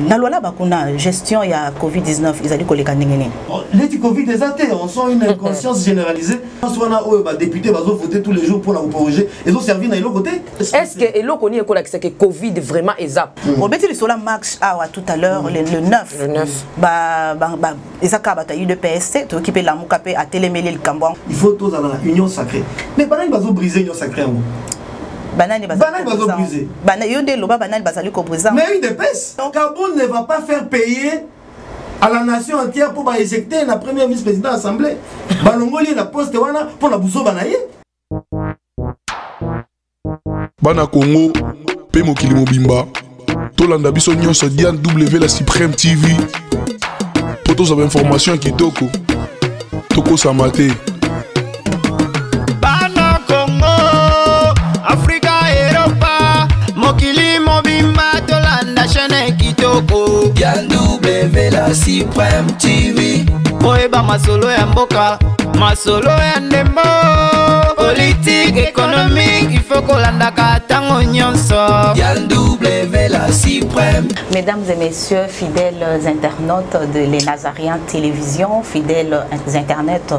na lola bakuna gestion ya Covid-19 izali koleka ndengene. Les Covid des athées, on sent une inconscience généralisée. Soit les députés vont voter tous les jours pour la projet. Ils ont servi dans l'autre côté. Est-ce que Elo connaît que Covid vraiment exact? On met sur la marche tout à l'heure le 9. Le 9. Ezaka bataille de PST, to occuper la mukapé à télémélé le Cambon. Il faut tous dans la union sacrée. Mais banane bazo briser l'union sacrée en gros. Banane bazo briser. Banane yonde loba banane bazali ko briser. Mais une dépêche. Carbone ne va pas faire payer à la nation entière pour éjecter la première vice-présidente de l'Assemblée. Balongoli la poste wana pour la bousso banaye. Bana Congo, pe mokili mobimba. Tolanda biso nyonso Diane W la Supreme TV. Pour tous les informations qui toko. Toko Samate. Bana Congo, Africa, Europa, mokili mobimba tolanda chaîne qui toko. Diane W la Supreme TV. Oeba masolo ya mboka, masolo ya ndembo. Politique, économique, il faut qu'on landa katango nyonso. Diane W la Supreme. Mesdames et messieurs, fidèles internautes de Les Nazariens Télévision, fidèles internet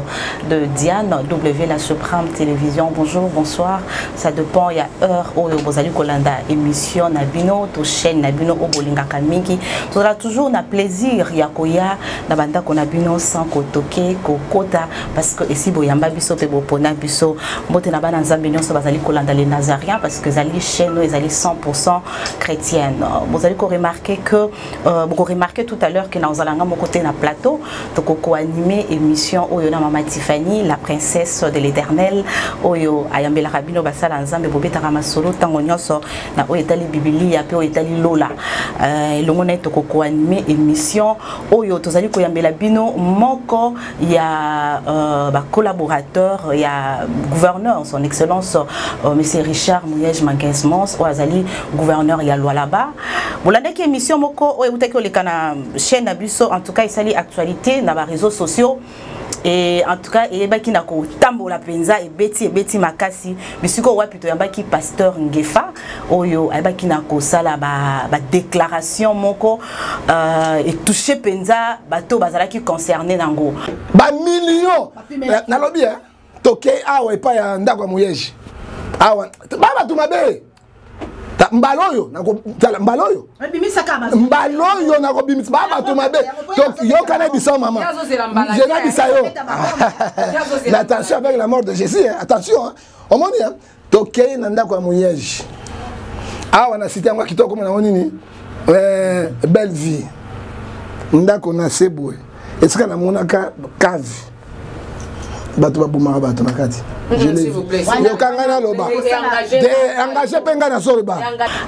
de Diane W la Supreme Télévision, bonjour, bonsoir. Ça dépend, il y a heure où vous allez kolanda émission Nabino, to chaîne Nabino au Bolinga Kamiki. Tout là toujours na plaisir yakoya na banda ko Nabino sans kotoke kokota parce que ici boyamba biso pe bopona biso mbote na bana nzambe nyonso bazali kolanda Les Nazariens parce que zali chaîne nous ezali 100% chrétienne. Vous allez remarquer que vous remarquez tout à l'heure que nous allons mon côté na plateau donc co-animé émission oyo na Mama Tiffany la princesse de l'Éternel oyo ayambela rabino basala nzambe bobeta masolo tango nyonso na oyo etali biblia pe oyo etali lola longo na to co-animé émission oyo tozali koyambela bino moko ya ba collaborateur ya gouverneur son excellence monsieur Richard Mouyej Manquesmons o azali gouverneur ya Lualaba. Bolanda ki émission moko o utaki olekana chaîne Abuso en tout cas isali actualité na ba réseaux sociaux et en tout cas ebaki na ko tambola penza ebeti makasi bisiko wapi to yambaki pasteur Ngefa oyo ebaki na ko sala ba déclaration moko et toucher penza bato bazalaki concerné nango ba millions na lobby toke awa epa ya ndako Moyeji awa baba tumabe mbaloyo nako mbaloyo nako bimisa baba tumabe donc yo kana biso maman je na bisayo mais attention avec la mort de Jésus attention au monde toke na ndako ya Moyeji awa na cité yango kitoko na nini belle vie ndako na sebwe esika na monaka cave bato babumaka bato na kati. S'il vous plaît.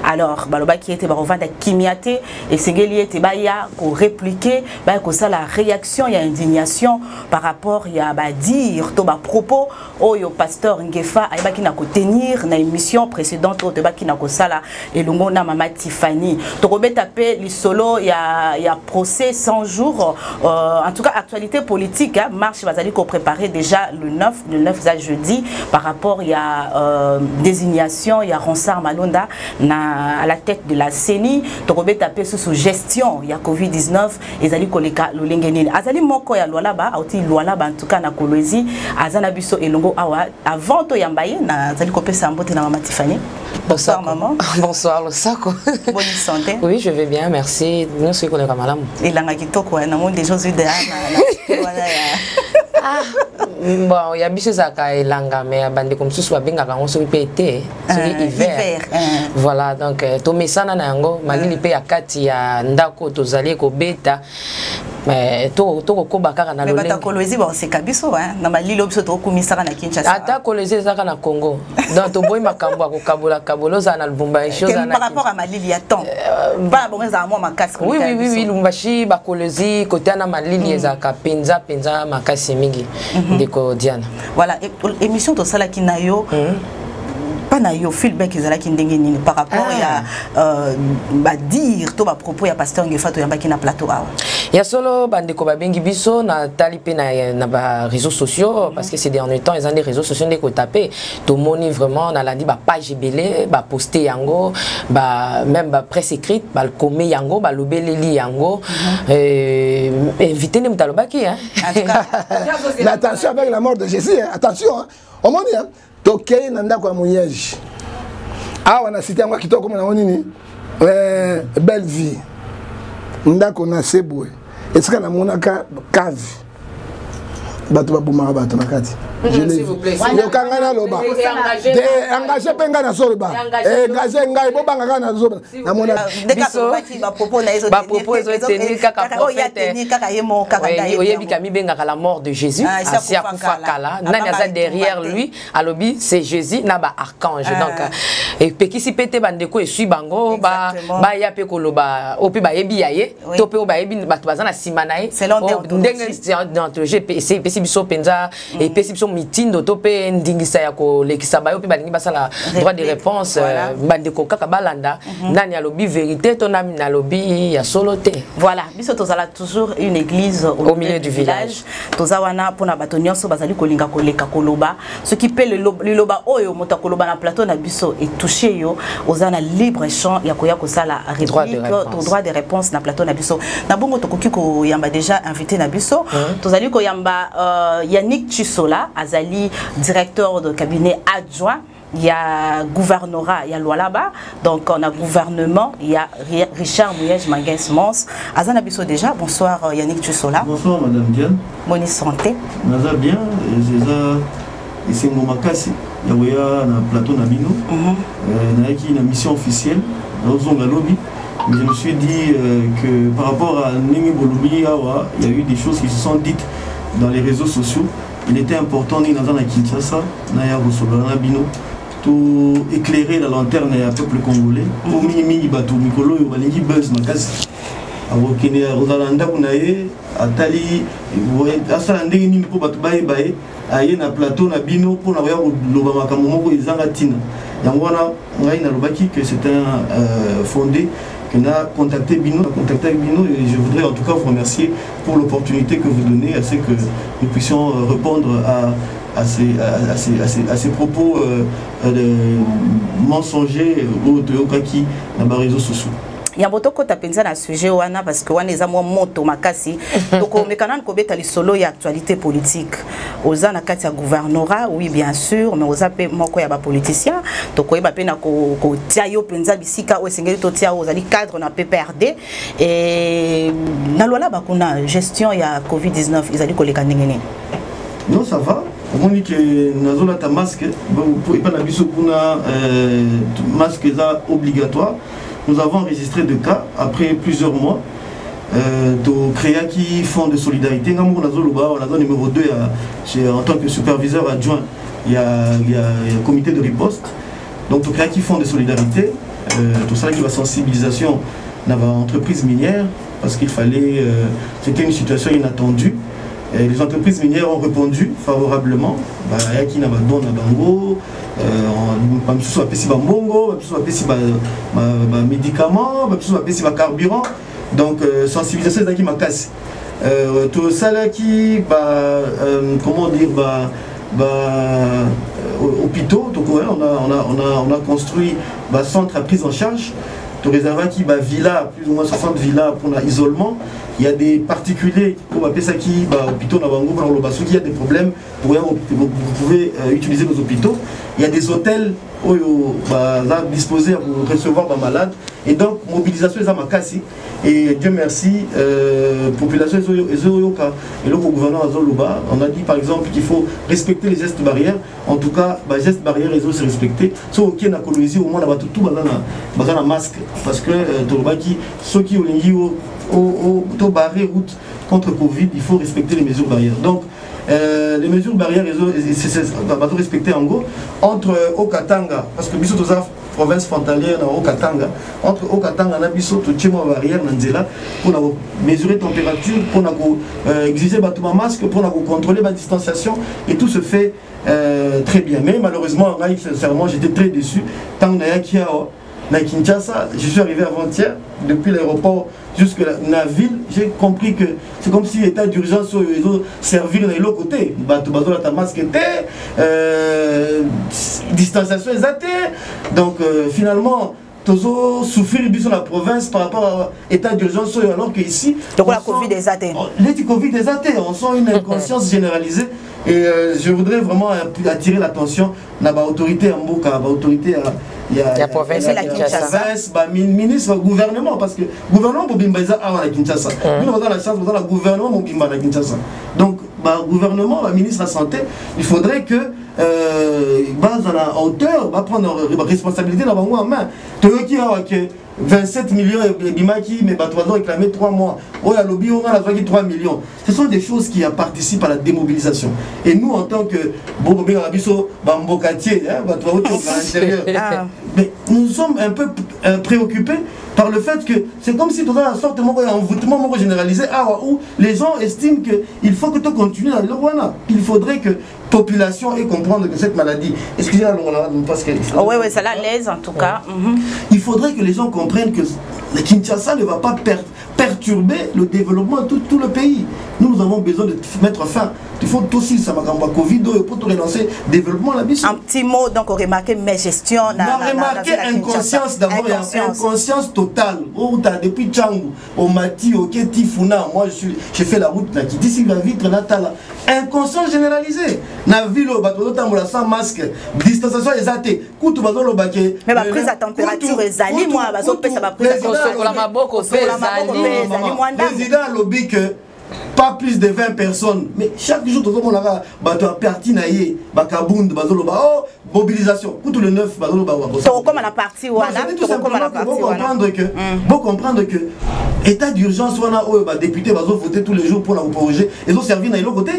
Alors, baloba qui était barovanda kimiate et sengeli était baya ko répliquer ba ko ça la réaction il y a indignation par rapport il y a ba dire to ba propos oyo pasteur Ngefa ayba ki na ko tenir na émission précédente to ba ki na ko sala elongo na Mama Tiffany to ko beta pe li solo il y a procès 100 jours en tout cas actualité politique marche bazali ko préparer déjà le 9 jeudi par rapport il y a désignation il y a Ronsard Malonda à la tête de la CENI to ko beta pe sous gestion il y a Covid-19 ezali koleka lolengeni azali moko ya Lualaba auti Lualaba en tout cas na Kolwezi azana biso elongo awa avant to yambaye na zali ko pesa mbote na Mama Tiffany. Bonsoir maman. Bonsoir Losako. Bonne santé. Oui, je vais bien, merci. Nous sommes collègues à Malam. Et là kitoko na monde des choses de bon, il y a des choses à elanga mais bande comme sous babinga quand on se répétait c'est hiver. Voilà donc to mesana na yango malili pe ya kati ya ndako tozali ko beta mais to ko bakaka na lolenge. Mais Kolwezi ba c'est kabiso na malili obiso to kumisaka na Kinshasa. Ata Kolwezi zaka na Congo. Donc to boy makambo ko kaboloza na Lubumbashi chose na. Par rapport à malili ya temps. Ba bon za moi makasi. Oui Lubumbashi ba Kolwezi côté na malili ezaka penza makasi mingi ndiko Diana. Voilà émission to sala kinayo pas na yo feedback ezala ki ndenge nini par rapport ya ba dire to ba propos ya pasteur Ngefa to yamba ki na plateau awa. Ya solo bandeko babengi biso na talipe na ba réseaux sociaux parce que ces derniers temps ils ont des réseaux sociaux ndeko taper to moni vraiment na la di ba page belé ba poster yango ba même ba presse écrite ba comé yango ba lobeleli yango invité ne mutalobaki hein. En tout cas, mais attention avec la mort de Jésus hein. Attention hein. Au monde hein. Tokei nanda kwa Mouyej. Ah wana cité yango kitoko mona nini belle vie. Ndako na sebwe. Est-ce na monaka cave. Bato babumaka bato na kati. S'il vous plaît. Yo kangana loba. Engagé penga na soloba. Engagé ngai bobanga kana zoba. Na mona biso ba propos na ezo. Ba propos ezo tenir kaka prophète. Oyebi kami benga la mort de Jésus. Asi akufakala. Nani aza derrière lui. Alobi c'est Jésus na ba archange. Donc et pekisi pete bandeko e sui bango ba ya pe koloba opi ba yebi yaye. Tope o ba yebi bato bazana simanae. Ndenge d'anthologie pesi biso penza et pesi biso mitindo topé ndingisa ya ko lekisa bayo pe balingi basala droit de réponse bandeko kaka balanda nani alobi vérité to nami na lobi ya soloté. Voilà biso tozala toujours une église au milieu du village tozawana pona bato nyonso bazali kolinga koleka koloba ce qui peut le loba oyo moto koloba na plateau na biso et toucher yo ozana libre champ ya koya kosala réplique droit de réponse na plateau na biso na bongo tokoki ko yamba déjà invité na biso tozali ko yamba Yannick Tchisola Azali, directeur de cabinet adjoint. Il y a gouvernorat, il y a Lualaba, donc on a gouvernement, il y a Richard Mouyej Manguès Mons. Azan Abisso déjà, bonsoir Yannick Tchisola. Bonsoir Madame Diane. Moni Santé. Naza bien, c'est mon makasi, il y a un plateau Nabino, il y a une mission officielle, dans Lobby. Mais je me suis dit que par rapport à Nengi Bolobi, il y a eu des choses qui se sont dites dans les réseaux sociaux. Il était important ni dans la Kinshasa, Naya Rosolana Bino, tout éclairer la lanterne à peuple congolais. Pour Mimi Batou Mikolo, Yobalingi Buzz Makasi. Alors qu'il y a Rosalanda Bounaye, Atali, Asalande Nini pour Batoubaye Baye, Aye na plateau na Bino pour n'avoir l'Obama Kamomo et Zangatina. Yangwana, on a une que c'est un fondé. On a contacté Bino, et je voudrais en tout cas vous remercier pour l'opportunité que vous donnez à ce que nous puissions répondre à ces propos mensongers ou de Okaki dans les réseaux sociaux. Il y a beaucoup de choses à ce sujet parce que on est à moi moto makasi donc on est quand même kobeta li solo ya actualité politique aux ana kati ya gouvernorat oui bien sûr mais aux appels moko ya ba politicien donc ko ba pena ko tia yo penza bisika o sengeli to tia aux ali cadre na PPRD et na lola ba kuna gestion ya Covid-19 ils ali ko leka ndengene. Non ça va on dit que nazola ta masque et pas na biso kuna masque est obligatoire. Nous avons enregistré 2 cas après plusieurs mois. De créer qui font de solidarité. On a numéro 2 en tant que superviseur adjoint. Il y a un comité de riposte. Donc, de créer qui font de solidarité. Tout ça qui va sensibilisation dans l'entreprise minière parce qu'il fallait. C'était une situation inattendue. Et les entreprises minières ont répondu favorablement. Il y a qui n'a pas donné à Bango. On soit payé par Mongo, on soit payé par médicaments, on soit payé par carburant. Donc sensibilisation c'est qui m'a cassé. Tout ça là qui comment dire hôpitaux. Donc on a construit centre à prise en charge. Tout réservoir qui villa plus ou moins 60 villas pour l'isolement. Il y a des particuliers, on appelle ça qui hôpitaux il y a des problèmes, vous pouvez utiliser nos hôpitaux. Il y a des hôtels disposés pour recevoir des malades. Et donc, mobilisation des amakasi. Et Dieu merci, population et le gouvernement Azoluba, on a dit par exemple qu'il faut respecter les gestes barrières. En tout cas, les gestes barrières, ils ont se respecter. Sauf qu'il y a colonisé au moins tout un masque. Parce que ceux qui ont barré route contre Covid, il faut respecter les mesures barrières. Donc, les mesures barrières sont respectées en gros entre Okatanga, parce que Bissot province frontalière au Katanga, entre Okatanga et Bissot, tout le monde barrière pour mesurer température, pour exiger un masque, pour contrôler la distanciation, et tout se fait très bien. Mais malheureusement, sincèrement, j'étais très déçu. Tant que à Kinshasa, je suis arrivé avant-hier, depuis l'aéroport jusqu'à la ville, j'ai compris que c'est comme si l'état d'urgence servir de l'autre côté. La masque était, distanciation exacte. Donc finalement, toujours souffrir de la province par rapport à l'état d'urgence, alors qu'ici, donc la Covid est athée. Les Covid est athée, on sent une inconscience généralisée. Et je voudrais vraiment attirer l'attention de l'autorité à Mboka, l'autorité à la province, la Kinshasa, ministre, gouvernement, parce que le gouvernement Bobimba est à Kinshasa. Nous avons la chance, le gouvernement Bobimba à Kinshasa. Donc, le gouvernement, le ministre de la Santé, il faudrait que, à la hauteur, prendre la responsabilité dans en main. Tu veux qu'il y ait 27 millions de bimaki, mais tu vas réclamer 3 mois. Oh, la lobby, on a 3 millions. Ce sont des choses qui participent à la démobilisation. Et nous, en tant que Bobomé Rabiso, Bambokatier, mais nous sommes un peu préoccupés par le fait que c'est comme si tu as une sorte d'envoûtement généralisé où les gens estiment qu'il faut que tu continues dans le Rwanda. Il faudrait que la population ait comprendre que cette maladie, excusez-moi parce que... Oui, ça la laisse en tout cas. Il faudrait que les gens comprennent que le Kinshasa ne va pas perturber le développement de tout le pays. Nous avons besoin de mettre fin. Il faut aussi, ça m'a Covid, pour te relancer le développement la mission. Un petit mot, donc, on remarque mes gestions. On a remarqué inconscience d'abord, inconscience totale. Depuis Tchangou, au Mati, au Keti, Funa, moi j'ai fait la route là, qui d'ici la vitre, Natala. Inconscience généralisée. Na ville, sans masque, distanciation exacte. Mais ma prise à température est zali, moi, ça va prise à température. Président lobby que pas plus de 20 personnes. Mais chaque jour, tout le monde a parti naïe, bakabund, bazoloba, mobilisation. Tout le 9, bazoloba. Comme la partie où on faut comprendre que état d'urgence, on a député, bazo voter tous les jours pour la projet. Ils ont servi dans l'autre côté.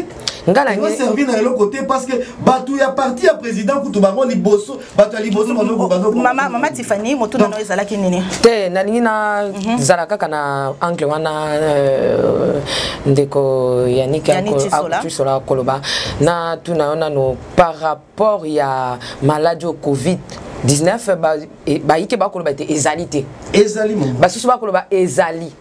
Ils ont servi dans l'autre côté parce que batou ya parti à président Koutoubaro liboso, batou liboso Maman Tiffany, moto na ezala kinini. Te na ningina zalaka kana angle wana ndeko Yannick Tusola Koloba na tunaona no par rapport ya maladie au Covid-19 ba ike ba Koloba te ezali ba susu ba Koloba ezali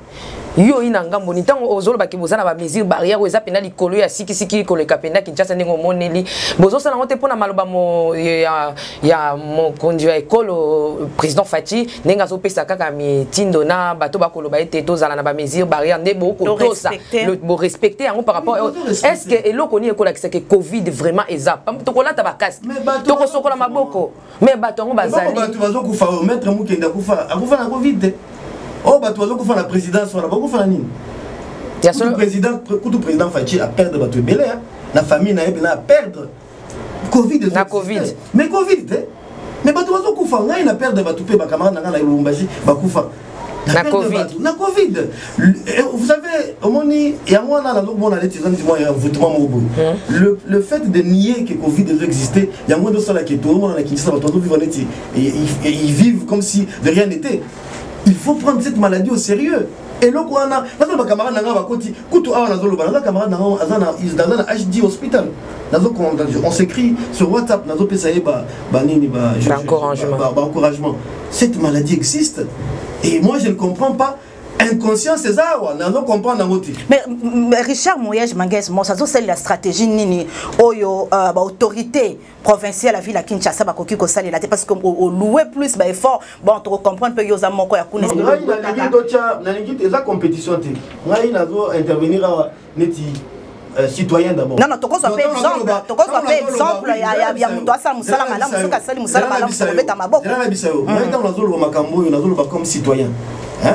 yo inanga mboni tango ozolo ba kibozana ba mesure barrière eza pena likolo ya sikisiki ko le kapenda Kinshasa ndingo moneli bozo sala ngote pona maloba mo ya mo konji ya ekolo président Fati nenga zo pesa kaka mitindo na bato ba koloba ete tozala na ba mesure barrière ndebo ko tosa le bo respecter yango par rapport est-ce que eloko ni ekola que Covid vraiment ezap to kolata ba casque to ko sokola maboko mais bato ngo bazali bato bazo kufa maître mukenda kufa akufa na Covid. Oh, bah, tu vas la présidence, on va faire nini. Tout président Fachi a perdre votre belé, la famille n'a pas à perdre. Covid. Mais Covid, mais bah, tu vas faire il a perdu votre paix, ma camarade n'a pas eu la Covid. La Covid. Vous savez, au moment où il y a le fait de nier que Covid existait, il y a moins de ça qui est tout le monde qui vivent comme si de rien n'était. Il faut prendre cette maladie au sérieux. Et là, on s'écrit sur WhatsApp, encouragement. Cette maladie existe. Et moi, je ne comprends pas. Inconscient, c'est ça, on comprend dans votre. Mais Richard Mouyej Manguez, c'est la stratégie nini oyo autorité provinciale à la ville à Kinshasa bakoki ko sali la parce que au louer plus ba effort bon to comprendre peu yoza moko ya kuna. Na lingi eza compétition te. Ngai nazo intervenir neti citoyen d'abord. Non, tu exemple, il y a muto asala musala malamu soka sali musala malamu ko beta maboko. Comme citoyen.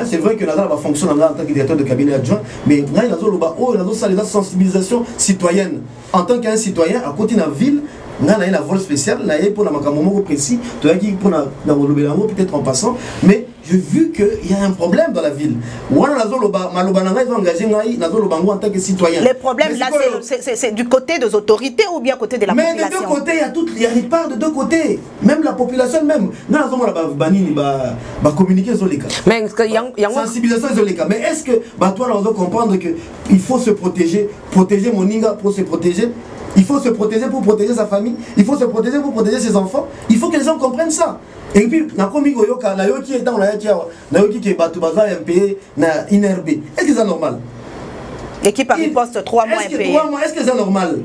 C'est vrai que Nazar va fonctionner en tant que directeur de cabinet adjoint, mais nous avons la sensibilisation citoyenne. En tant qu'un citoyen, à côté de la ville, nous avons un vol spécial, pour la macamomo précis, peut-être en passant, mais j'ai vu qu'il y a un problème dans la ville. Ils ont engagé en tant que citoyen. Le problème là, c'est du côté des autorités ou bien côté de la population? Mais des deux côtés, il y a des parts de deux côtés. Même la population, même. Nous avons communiquer sur les cas. Sensibilisation sur les cas. Mais est-ce que toi, on doit comprendre qu'il faut se protéger, protéger Moninga pour se protéger? Il faut se protéger pour protéger sa famille. Il faut se protéger pour protéger ses enfants. Il faut que les gens comprennent ça. Et puis, est-ce que c'est normal? Équipe par riposte 3 mois impayés. Est-ce que c'est normal?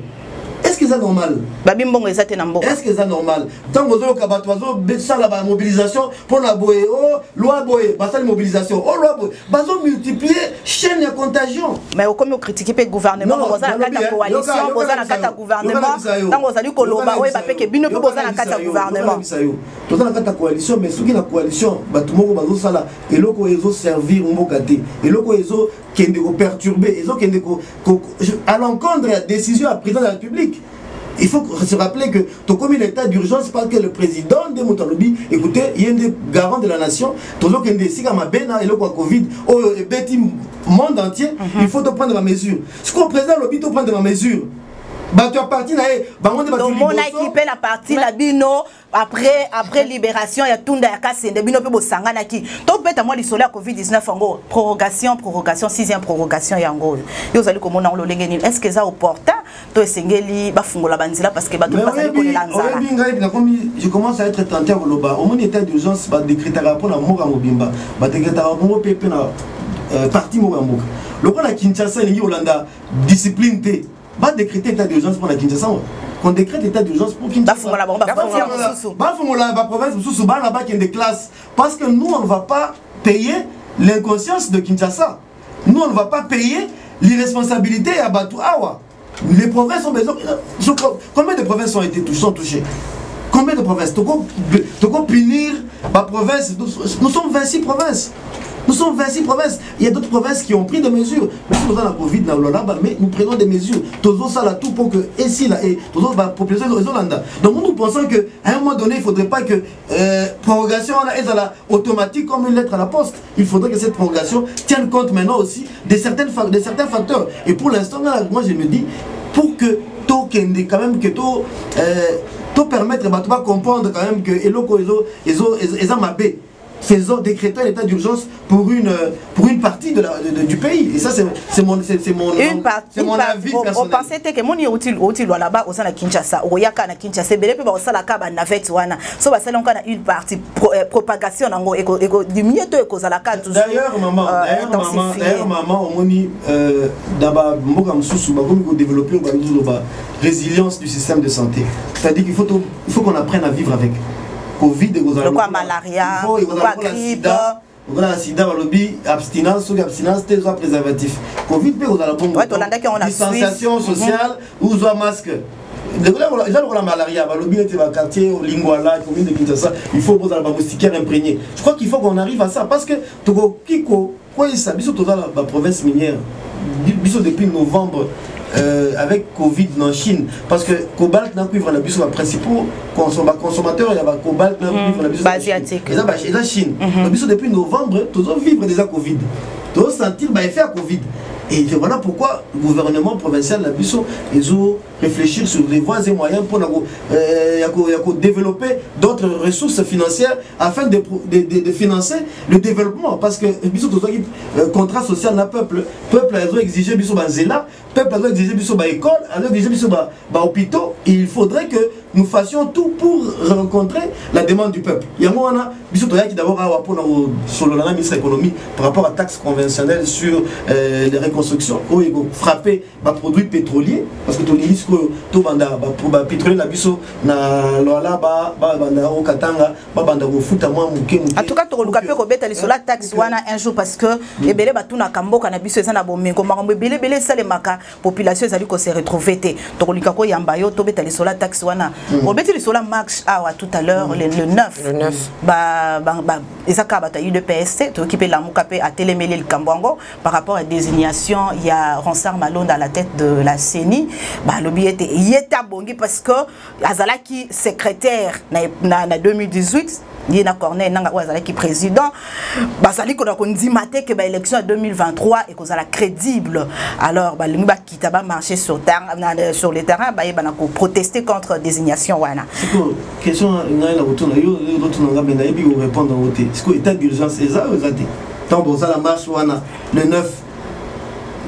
Est-ce que c'est normal? Est-ce que c'est normal? Tant que vous avez la mobilisation pour la boye, oh, loi boye, la mobilisation, oh, loi boye, vous multiplier chaîne de contagion. Mais comme vous critiquez le gouvernement, vous avez la coalition, vous avez la gouvernement, tant vous avez Koloba, vous avez que bino vous avez la gouvernement. Vous avez la coalition, mais ce qui est la coalition, tout le monde va ça et là ils servir au Mokate, et là ils ont perturber, ils ont à l'encontre de la décision du président de la République. Il faut se rappeler que tu comme un état d'urgence parce que le président de Moutalobi, écoutez, il y a des garants de la nation, toujours qu'il y a des Sigamabena et le Covid, le monde entier, il faut te prendre la mesure. Ce qu'on président Lobi, tu prendre la mesure. Tu as parti là, donc on a équipé la partie la bino après libération il y a tout le casse de bino pe sangana ki donc peut-être moi l'isolé à Covid-19 en gros prorogation 6e prorogation ya ngolo yo zali ko mona ngolo lengeni est-ce que ça opportun to esengeli ba fungola banzila parce que ba to passer ko lanzala je commence à être tenté à Loba au mon état d'urgence ba décréter pour la mort à Mobimba ba décréter pour pepe na parti Mobamboka le quoi la Kinshasa ni Yolanda discipline té va décréter état d'urgence pour la Kinshasa. Qu'on décrète état d'urgence pour Kinshasa. Parce que nous, on ne va pas payer l'inconscience de Kinshasa. Nous, on ne va pas payer l'irresponsabilité à Batu Awa. Les provinces ont besoin. Combien de provinces sont touchées? Combien de provinces? Tu peux punir ma province. Nous sommes 26 provinces. Nous sommes 26 provinces. Il y a d'autres provinces qui ont pris des mesures. Nous sommes dans la Covid, mais nous prenons des mesures. Tous ça là tout pour que ici là et tous la population de Zolanda. Donc nous pensons que à un moment donné, il ne faudrait pas que prorogation est automatique comme une lettre à la poste. Il faudrait que cette prorogation tienne compte maintenant aussi de certains facteurs. Et pour l'instant, moi je me dis pour que tout quand même que tout permettre de comprendre quand même que ils ont mabé. Faisons décréter l'état d'urgence pour une partie du pays. Et ça, c'est mon avis personnel. On pensait que mon utile là-bas au sein de Kinshasa, au Yaka na Kinshasa, belé pe ba osala ka ba navette wana. So ba sala on une partie propagation nango eko diminuer to eko zala ka toujours. D'ailleurs maman omoni d'aba mboka msusu ba comme ko développer ba résilience du système de santé. C'est-à-dire qu'il faut qu'on apprenne à vivre avec. Covid, malaria, grippe, la sida, abstinence, préservatif. Covid, distanciation sociale, ou masque. La malaria, le quartier, Lingwala, commune de Kinshasa, il faut poser la moustiquaire imprégnée. Je crois qu'il faut qu'on arrive à ça parce que quoi il s'habille surtout dans la province minière depuis novembre. Avec Covid en Chine, parce que cobalt n'a plus la bus les principaux consommateurs, il y a cobalt n'a plus la bus asiatique. Et la Chine. La bus depuis novembre, tous vivre déjà Covid. Tous sentir l'effet à Covid. Et voilà pourquoi le gouvernement provincial la bus ils ont réfléchir sur les voies et moyens pour développer d'autres ressources financières afin de financer le développement, parce que le contrat social n'a peuple ils ont exigé biso banzela, peuple ils ont exigé biso ba école, ils ont exigé biso ba hôpitaux. Il faudrait que nous fassions tout pour rencontrer la demande du peuple. Il y a moi biso toya qui d'abord a pour sur la ministre de l'économie par rapport à taxes conventionnelles sur les reconstructions où ils vont frapper les produits pétroliers, parce que tout les risques tout banda pour pétrolier la biso na loala banda au katanga banda go futa moi muke en tout cas to luka pe ko beta sur la taxe wana un jour parce que ebele batuna kamboka na biso ezana bomengo makambo ebele salemaka population ezali ko se retrouver te to luka ko yamba yo to beta sur la taxe wana o beta sur la marche tout à l'heure le 9 ezaka bata eu de PSC to occupé la mukape à télémélé le Kambwango par rapport à désignation il y a Ronsard Malonde à la tête de la CENI lobby était bongi parce que azalaki secrétaire na 2018 Yena Corneille nanga wazala qui président basali ko ndi maté que ba élection 2023 et qu'on la crédible. Alors ba lingi ba kita ba marcher sur le terrain ba yeba na ko protester contre désignation wana. C'est quoi question ngai na retourna yo retourna ngamba na yebi ko répondre au vote. C'est quoi état d'urgence ça ou ça té. Tant bon ça la marche wana le 9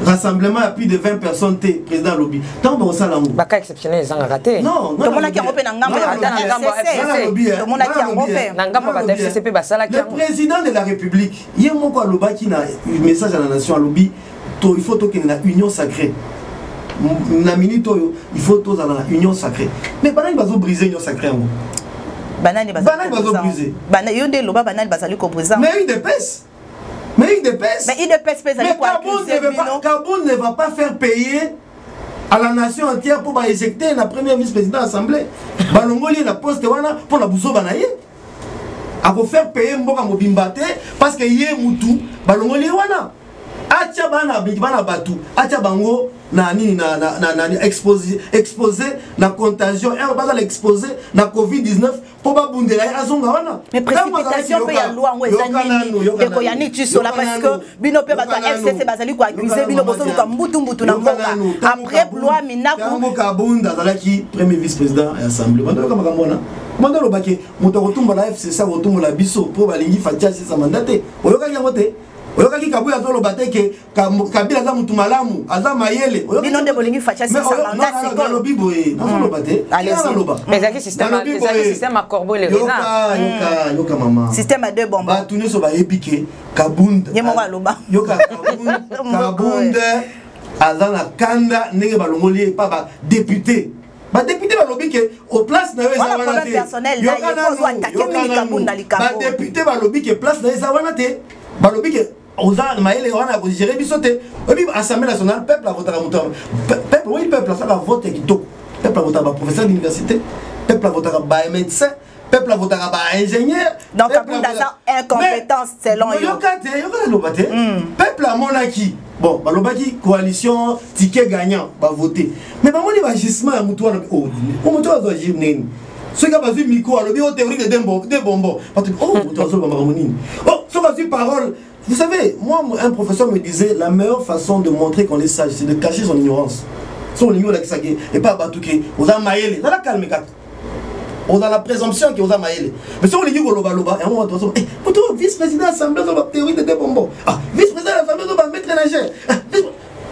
rassemblement à plus de 20 personnes té président lobby. Tant bon ça la mou. Ba cas exceptionnel ils ont raté. Non, tout le monde qui a repé na ngambo ya tout le monde qui a repé na ngambo ba FCCP ba sala qui. Le président de la République, il y a mon quoi lobby qui na message à la nation à lobby, il faut que na union sacrée. Na minute il faut tous dans la union sacrée. Mais banani bazo briser union sacrée en. Banani bazo briser. Banani yonde loba banani bazali ko briser. Mais il dépêche. Mais il dépêche. Mais il dépêche Kaboun ne va pas faire payer à la nation entière pour éjecter la première vice-présidente de l'Assemblée. Balongoli la poste pour la bousso banaye. A faire payer Mboka Mobimbate parce que yé Moutou, Balongoli wana. Acha bana batu, acha bango na exposé la contagion et on va l'exposer la Covid-19 pour pas bundela azonga wana. Mais précipitation peut y a loi ngwezani et ko yani tu sola parce que bino pe bato FCC bazali ko accuser bino boso ko mbutu na mboka après loi minaku mboka bunda zalaki premier vice-président à l'Assemblée. Bando kama kamona mando lo bake moto kotumba la FCC kotumba la biso pour balingi fatia sa mandate oyoka yangote. Oyoka ki kabuya zolo bateke kabila za mutu malamu aza mayele bino nde bolingi facha sa mandat c'est quoi le biboye non lo bate mais ça système à corbeau les yoka mama système à deux bombes ba tuni so ba epike kabunda yemo ba loba yoka kabunda aza na kanda ndenge balongoli pa ba député ba député balobi ke au place na eza wana te ba député balobi ke place na eza wana te balobi ke oza maele wana ko gérer bisote obi assemblée nationale peuple a voté à moteur peuple oui peuple ça va voter kitoko peuple a voté ba professeur d'université peuple a voté ba médecin peuple a voté ba ingénieur donc dans incompétence selon yo yokate lobate peuple a monaki bon balobaki coalition ticket gagnant ba voter mais ba moni ba gisement ya mutu wana o mutu azo agir nini ceux qui ont vu micro alobi o théorie de bonbons parce que oh mutu azo ba monini oh ceux qui ont vu parole. Vous savez, moi, un professeur me disait la meilleure façon de montrer qu'on est sage, c'est de cacher son ignorance. Son ignorance et pas batouké. Vous avez maïlé. Dans la calme, on a la présomption que vous avez maïlé. Mais si on dit que vous avez et on va dire, vice-président de l'Assemblée, on va théorie de bonbons. Ah, vice-président de l'Assemblée, on va mettre nageur.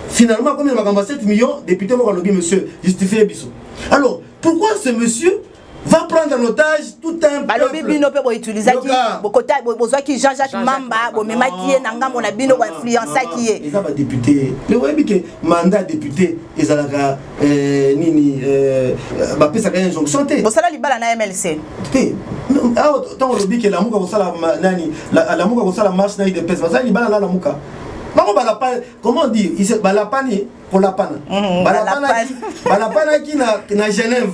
Finalement, comme il m'a 7 millions, député m'a lobby, monsieur, justifié Bissot. Alors, pourquoi ce monsieur va prendre en otage tout un peuple. Bino pe bo utiliser ki bokota bozwa ki Jean-Jacques Mamba bo mema ki na ngambo na bino ba influencer ki e. Ils ont député. Le webi que mandat député ezalaka nini ba pesa ka injonction te. Bo sala libala na MLC. Te. Ah tant on dit que la muka ko sala nani la muka ko sala marche na IDPS. Ba sala libala na la muka. Comment dire, il balapani pour la panne. Balapana qui na Genève.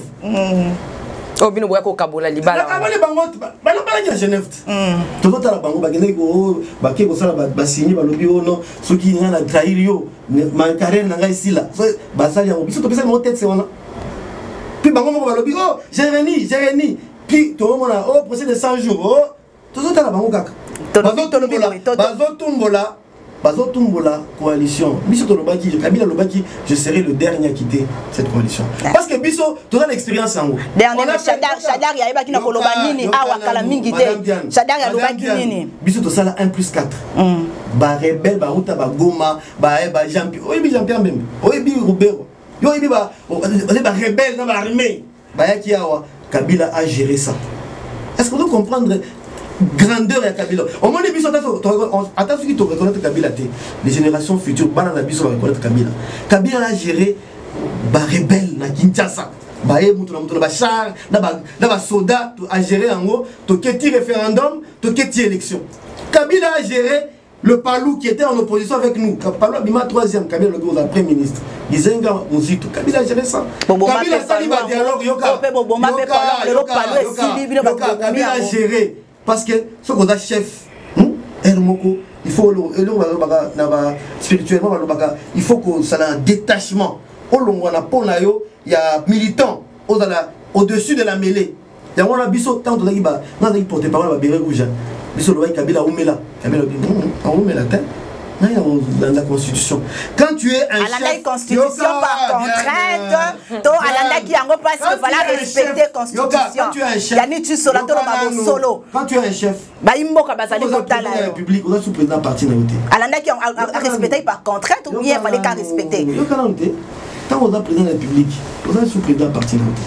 Obino boya ko kabola libala. Kabole bango balapana ki na Genève. Toto tala bango bagene ko bake ko sala ba signer ba lobi ono soki nga na trahir yo mankare na ngai sila. So basali yango biso to pesa mo tête c'est wana. Puis bango mo ba lobi oh Jérémy puis to mona oh procès de 100 jours. Oh toto tala bango kaka. Bazo Tumbola coalition. Biso Tolobaki, Kabila Lobaki, je serai le dernier à quitter cette coalition. Parce que Biso, tu as l'expérience en haut. Dernier, Chadar, il y a qui n'a Kolobanini, Awa Kalamingite. Chadar, il y a Lobaki Nini. Biso, tu as la 1+4. Ba rebelle, ba Ruta, ba Goma, ba Jean-Pierre. Oui, Jean-Pierre même. Oui, Roubero. Oui, ba rebelle dans l'armée. Ba Yakiawa. Kabila a géré ça. Est-ce qu'on doit comprendre grandeur et Kabila? Au moins les bisous, attends ce qui te reconnaît Kabila, les générations futures, banana bisous reconnaître Kabila. Kabila a géré ba rebelle na Kinshasa. Ba mutu na ba char, na ba soda a géré en gros, to keti référendum, to keti élection. Kabila a géré le Palou qui était en opposition avec nous. Palou Abima 3e, Kabila le bureau Premier ministre. Izenga Muzito, Kabila a géré ça. Kabila sali ba dialogue yoka. Kabila a géré. Parce que ce qu'on a chef, il faut spirituellement, il faut que ça ait un détachement. Il y a militants au-dessus de la mêlée. Il y a un abisso tant de qui va n'a pas porter parole à béret rouge. Bisso le Kabila Oumela. Kabila Oumela tête. Dans la constitution. Quand tu es un chef, la constitution par contrainte, to alanda qui en parce que voilà respecter constitution. Quand tu es un chef, yani tu solo to ba solo. Quand tu es un chef, ba imboka bazali kotala la République, on a sous président parti na yoté. Alanda qui a respecté par contrainte ou bien fallait qu'à respecter. Yo kanante. Tant on a président de la République, on a sous président parti na yoté.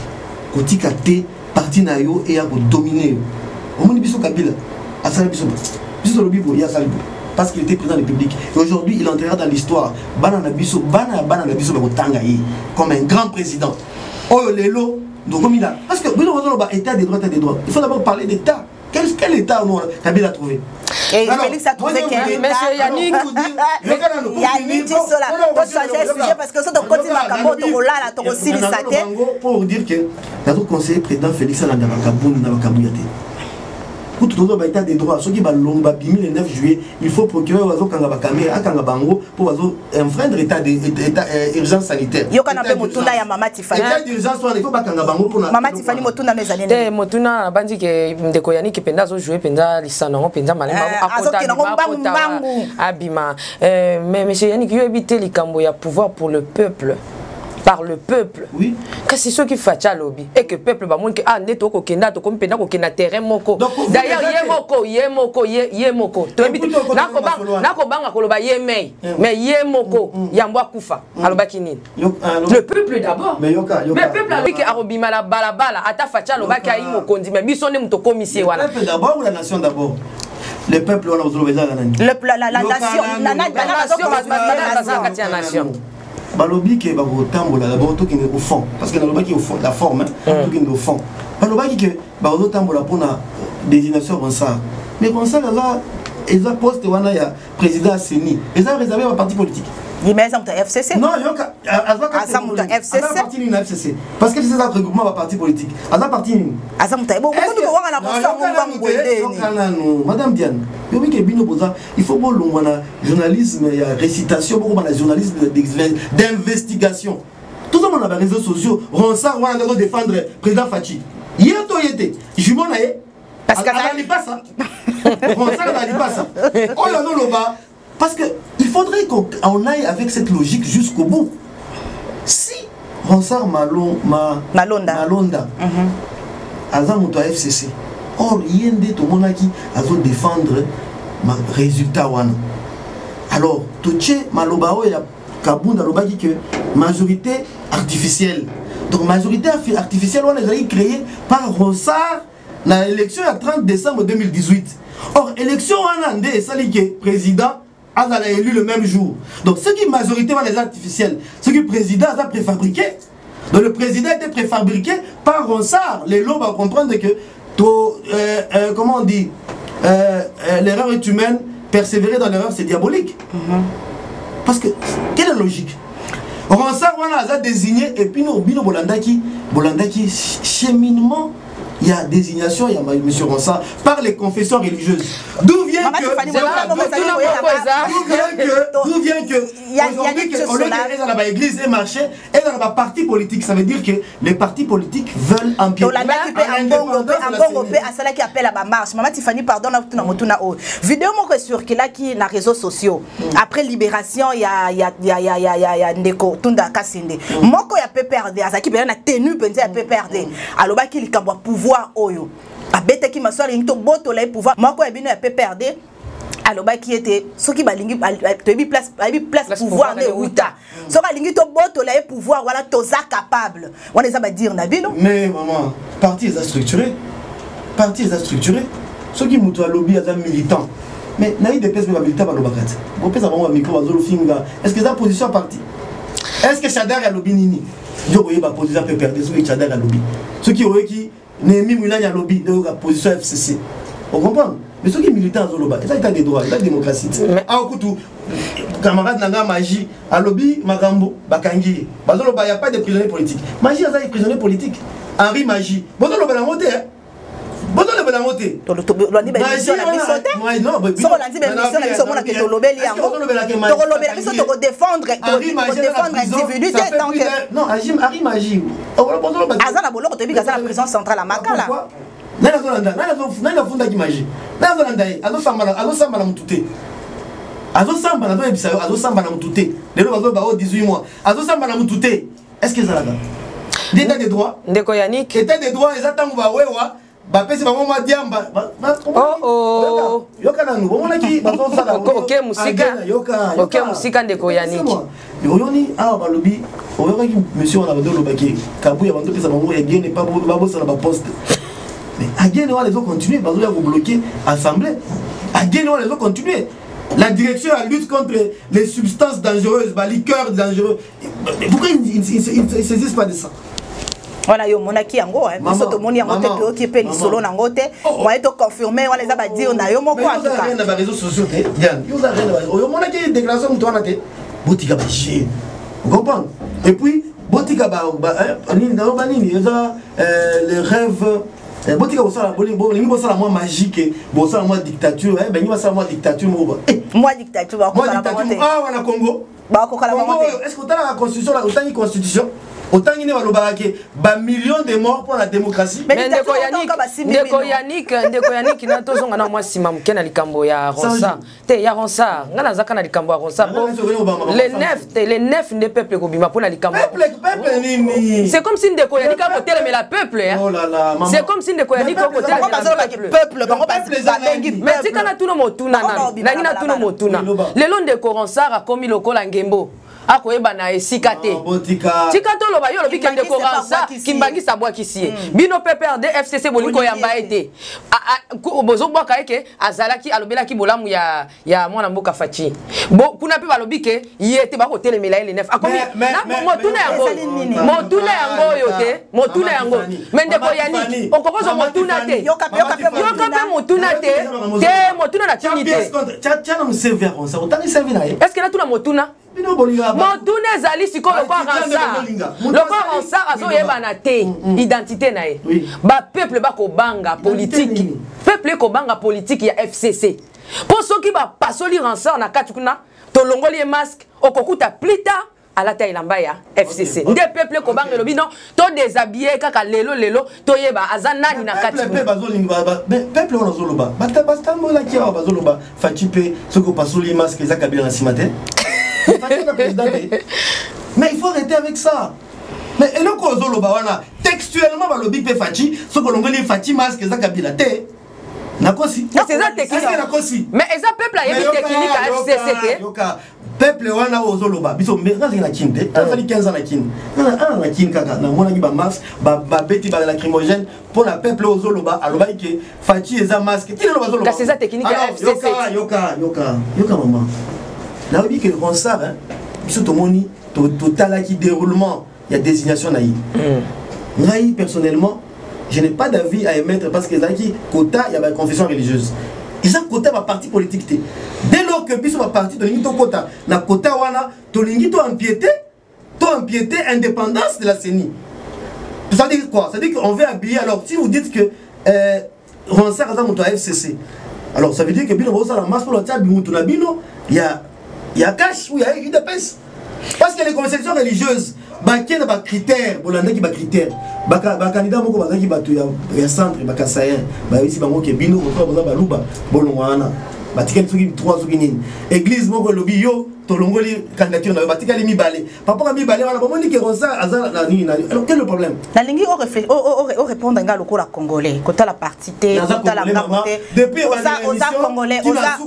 Kotika té parti na yo et a dominer. Au monde biso Kabila, asala biso. Biso le bibo ya salibo. Parce qu'il était président de la République. Et aujourd'hui, il entrera dans l'histoire. Banana Bisso, comme un grand président. Oh, Lélo, donc comme il a. Parce que, état des droits, état des droits. Il faut d'abord parler d'État. Quel État Kabila a trouvé? Et Félix a trouvé qu'un État. Monsieur Yannick, Yannick, tu sais là, tu changes le sujet parce que ça, tu continues à camoter là, tu aussi les satés. Pour dire que, notre conseiller président Félix a dit pour tout le monde, des droits. Ceux qui vont le 9 juillet, il faut procurer aux Kangaba caméra, Kangabango pour enfreindre l'état d'urgence sanitaire. Il y a un peu Motuna et Mama Tiffany. L'état d'urgence, il faut pas Kangabango pour Mama Tiffany Motuna mes années. Motuna bandi que Ndekoyani qui penda zo jouer penda lisano penda malema akota abima. Mais monsieur Yannick, il y a évité les cambo ya pouvoir pour le peuple. Par le peuple. Oui. Que c'est ceux qui font ça lobby et que le peuple va montrer ah neto ko kenda to comme penda ko kenda terrain moko. D'ailleurs yemoko. Nako banga ko loba yemei. Mais yemoko yambwa kufa. Aloba kinini. Le peuple d'abord. Mais yoka. Le peuple a dit que arobima la balabala ata facha loba ka imo kondi mais biso ne mto komisie wana. Le peuple d'abord ou la nation d'abord? Le peuple on a besoin la nation. Balobi qui est d'abord tout qui est au fond parce que dans le qui au fond la forme tout qui est au fond balobi que balobi tambola pour la désignation Ronsard mais Ronsard là ils ont posté wana ya président Seni ils ont réservé un parti politique. Il met exemple FCC. Non, il y a FCC. Parti d'une FCC. Parce que c'est ça le regroupement va parti politique. À la partie une. Madame Diane, il faut bon journalisme, il y a récitation, beaucoup de journalisme d'investigation. Tout le monde a les réseaux sociaux. Ronsard va défendre le président Fachi. Hier, tu étais. Je m'en ai. Parce que ça n'a pas ça. Ronsard n'a pas ça. Oh là non, là-bas. Parce qu'il faudrait qu'on aille avec cette logique jusqu'au bout. Si Ronsard Malonda Azamuto FCC, or il y a des gens qui ont défendre le résultat. Alors, tout ce Malobao et Kabunda Lobaki que majorité artificielle. Donc, majorité artificielle, on a créée par Ronsard dans l'élection le 30 décembre 2018. Or, élection en Andé, c'est le président. Elle a élu le même jour. Donc, ce qui est majoritairement les artificiels, ce qui est président a préfabriqué. Donc, le président était préfabriqué par Ronsard. Les lots vont comprendre que, comment on dit, l'erreur est humaine, persévérer dans l'erreur, c'est diabolique. Parce que, quelle est la logique? Ronsard, on a désigné, et puis nous, Bino Bolandaki, cheminement. Il y a désignation, il y a M. Ronsard par les confessions religieuses. D'où vient que aujourd'hui que l'église est marché et dans la parti politique, ça veut dire que les partis politiques veulent empiéter. Qui appelle à ma marche. Maman Tiffany, pardon, vidéo sur qui là qui na réseaux sociaux. Après libération, il y a Ndeko Tunda Kasinde. Moko ya PPRD, Azaki Bela na tenu penzi ya PPRD. Aloba ki likambwa pouvoir oyo. Abete ki maswali ngito boto la pouvoir. Moko ya bino ya PPRD. Aloba qui était ce qui balingi place pouvoir de Outa. Ce qui balingi to boto la pouvoir voilà toza capable. On les a pas dire na bino. Mais maman, parti est structuré. Parti est structuré. Ceux qui moutent à lobby à militant. Mais naï des pièces militants par le bacat. Vous pensez avoir un micro à Zolofinga. Est-ce que ça position parti? Est-ce que Chadar a lobby nini? Je voyais ma position peut perdre ceux qui Chadar a lobby. Ceux qui auraient qui Némi Moulin a lobby de la position FCC. On comprend? Mais ceux qui militent en Zoloba, ça il a des droits, il a des démocratie. Ah, écoute, camarade Nanga Magie, à lobby, Magambo, Bakangi. Bazoloba, il n'y a pas de prisonniers politiques. Magie, il y a des prisonniers politiques. Henri Magie. Bazoloba, la montée, hein? Boto le belamote. Loni ba émission na biso te. Non, ba so landi ba émission na biso mona ke to lobeli yango. To lobela biso to défendre individu te tant que non, Harry Magie. Azana boloko to bi kaza la prison centrale à Makala. Nana funda ki Magie. Nana zolanda ye, azo samba na mutute. Azo samba na ebisa yo, azo samba na mutute. Lelo bazo ba 18 mois. Azo samba na mutute. Est-ce que ça là? L'état des droits. Ndeko Yannick. État des droits, ils attendent ba wewa. Ba pesi ba mama diamba. Oh. Yoka na nous. Mona ki bazo sala. OK musika. OK musika Ndeko Yannick. Oyoni a ba lobi. Oyoka ki monsieur on a bando lobaki. Kabu ya bando pesa bango ya gene pas ba bossa na ba poste. Mais à gene on les ont continué bazo ya bloquer assemblée. À gene on les ont continué. La direction à lutte contre les substances dangereuses, les liqueurs dangereuses. Pourquoi ils ne saisissent pas de ça? Voilà, yo monaki yango hein. Biso to moni yango te pe occupé li solo nango te. Moi to confirmer wala za ba dire na yo moko en tout cas. Mais na réseaux sociaux te. Yann, yo za rien na. Yo monaki déclaration muto na te. Botika ba chier. Vous comprenez? Et puis botika ba nini na ba nini les rêves botika bosala bolingi bosala moi magique bosala moi dictature bengi bosala moi dictature mo moi dictature ba ko kala ba te ah wana Congo ba ko kala ba te est-ce que tu as la constitution la autant constitution autant ni ba lobaki ba millions de morts pour la démocratie mais Ndeko Yannick na tozonga na moi simam kena likambo ya Ronsa te ya Ronsa ngana zaka na likambo ya Ronsa les neuf ne peuple ko bima pona likambo peuple nini c'est comme si Ndeko Yannick a voté mais la peuple oh là là c'est comme si Ndeko Yannick a voté le peuple bango ba bengi mais tikana tuno motuna na ngina tuno motuna lelo Ndeko Ronsa a komi lokola ngembo akoyeba na esika te tika to loba yo lobi kende ko ransa kimbangisa bwa kisie bino PPRD FCC bolingo yamba ete bozo bwaka eke azalaki alobelaki bolamu ya mwana mboka Fachi bo kuna pe balobi ke yete bako telemela ele nef akomi motuna yango yo te motuna yango Ndeko Yannick okokozo motuna te yoka pe motuna te motuna na tinite tiana mserver ça otani servir na est-ce que na tuna motuna Motuna ezali siko loko Ransa azo yebana te identité na ye ba peuple ba ko banga politique peuple ko banga politique ya FCC pour ceux qui ba pasoli Ransa na katukuna to longoli masque okokuta plita à la taille lamba ya FCC nde peuple ko banga lobi non to déshabiller kaka lelo to yeba azana ni na katukuna peuple on azoloba basta mola ki bazoloba Fatipe ceux qui pasoli masque za kabila na simate. Mais il faut arrêter avec ça. Mais et le cause wana textuellement ba lobi pe Fachi ce que l'on Fachi masque za kabila te nakosi c'est ça technique mais eza peuple a yebi technique à FCC yoka peuple wana ozoloba biso mbeza na kinde fali 15 ans na kinde na kinde kaka na mona ki ba masque ba beti ba lacrymogène pour la peuple ozoloba aloba ke Fachi eza masque ti loba ozoloba c'est ça technique à FCC yoka maman. Là où dit que Ronsard, total qui déroulement, il y a désignation naïe. Naïe personnellement, je n'ai pas d'avis à émettre parce que Zaki quota il y a une confession religieuse. Ils ont quota ma partie politique. Dès lors que puis ma partie de l'ingito quota, na quota wana, to l'ingito empiété indépendance de la CENI. Ça veut dire quoi? Ça veut dire qu'on veut habiller. Alors si vous dites que Ronsard a monté à FCC, alors ça veut dire que bien on va la masse pour le table bino, il y a cash ou il y a UDPS. Parce que les conceptions religieuses, il y a des critères, il y a des critères. Les candidats qui sont au centre, ils sont au Bino, église moko lobi yo tolongoli candidature na batika li mibale papa mi balé wala bomoni ke rosa azala na nini na alors quel est le problème la lingi o répondre nga lokola congolais kota la partité kota la ngamoté depuis oza congolais oza